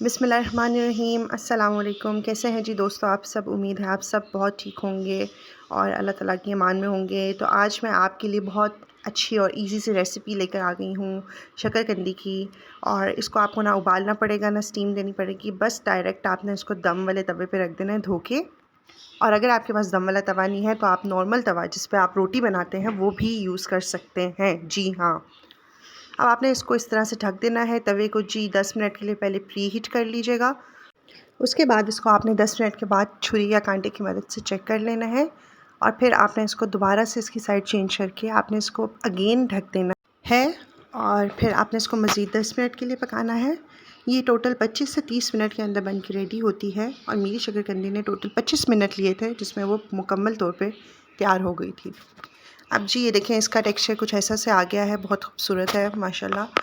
बिस्मिल्लाहिर्रहमानिर्रहीम। अस्सलाम वालेकुम। कैसे हैं जी दोस्तों आप सब। उम्मीद है आप सब बहुत ठीक होंगे और अल्लाह ताला की अमान में होंगे। तो आज मैं आपके लिए बहुत अच्छी और इजी सी रेसिपी लेकर आ गई हूँ शकरकंदी की। और इसको आपको ना उबालना पड़ेगा ना स्टीम देनी पड़ेगी, बस डायरेक्ट आपने इसको दम वाले तवे पे रख देना है धो के। और अगर आपके पास दम वाला तवा नहीं है तो आप नॉर्मल तवा जिस पे आप रोटी बनाते हैं वो भी यूज़ कर सकते हैं। जी हाँ। अब आपने इसको इस तरह से ढक देना है तवे को जी 10 मिनट के लिए पहले प्री हीट कर लीजिएगा। उसके बाद इसको आपने 10 मिनट के बाद छुरी या कांटे की मदद से चेक कर लेना है और फिर आपने इसको दोबारा से इसकी साइड चेंज करके आपने इसको अगेन ढक देना है और फिर आपने इसको मज़ीद 10 मिनट के लिए पकाना है। ये टोटल 25 से 30 मिनट के अंदर बन के रेडी होती है और मेरी शकरकंदी ने टोटल 25 मिनट लिए थे जिसमें वो मुकम्मल तौर पे तैयार हो गई थी। अब जी ये देखें इसका टेक्सचर कुछ ऐसा से आ गया है, बहुत खूबसूरत है माशाल्लाह।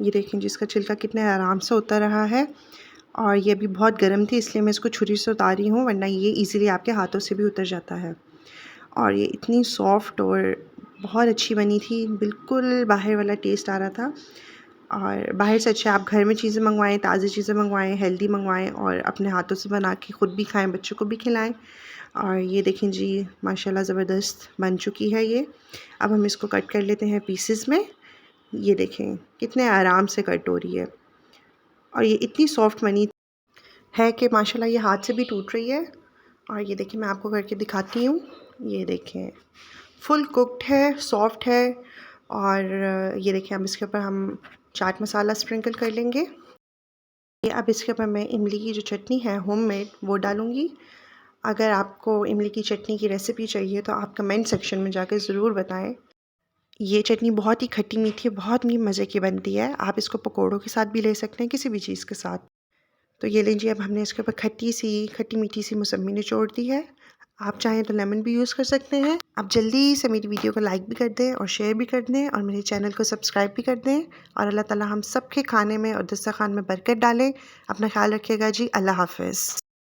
ये देखें जिसका छिलका कितने आराम से उतर रहा है और ये अभी बहुत गर्म थी इसलिए मैं इसको छुरी से उतार रही हूँ, वरना ये इजीली आपके हाथों से भी उतर जाता है। और ये इतनी सॉफ्ट और बहुत अच्छी बनी थी, बिल्कुल बाहर वाला टेस्ट आ रहा था। और बाहर से अच्छा आप घर में चीज़ें मंगवाएं, ताज़ी चीज़ें मंगवाएं, हेल्दी मंगवाएं और अपने हाथों से बना के ख़ुद भी खाएं, बच्चों को भी खिलाएं। और ये देखें जी माशाल्लाह ज़बरदस्त बन चुकी है ये। अब हम इसको कट कर लेते हैं पीसेस में। ये देखें कितने आराम से कट हो रही है और ये इतनी सॉफ्ट बनी है कि माशाल्लाह ये हाथ से भी टूट रही है। और ये देखिए मैं आपको करके दिखाती हूँ। ये देखें फुल कुक्ड है, सॉफ्ट है। और ये देखें अब इसके ऊपर हम चाट मसाला स्प्रिंकल कर लेंगे। ये अब इसके ऊपर मैं इमली की जो चटनी है होममेड वो डालूँगी। अगर आपको इमली की चटनी की रेसिपी चाहिए तो आप कमेंट सेक्शन में जाकर ज़रूर बताएं। ये चटनी बहुत ही खट्टी मीठी, बहुत ही मज़े की बनती है। आप इसको पकोड़ों के साथ भी ले सकते हैं, किसी भी चीज़ के साथ। तो ये लीजिए अब हमने इसके ऊपर खट्टी मीठी सी मौसम्मी निचोड़ दी है। आप चाहें तो लेमन भी यूज़ कर सकते हैं। आप जल्दी से मेरी वीडियो को लाइक भी कर दें और शेयर भी कर दें और मेरे चैनल को सब्सक्राइब भी कर दें। और अल्लाह ताला हम सब के खाने में और दस्तरखान में बरकत डालें। अपना ख्याल रखिएगा जी। अल्लाह हाफ़िज़।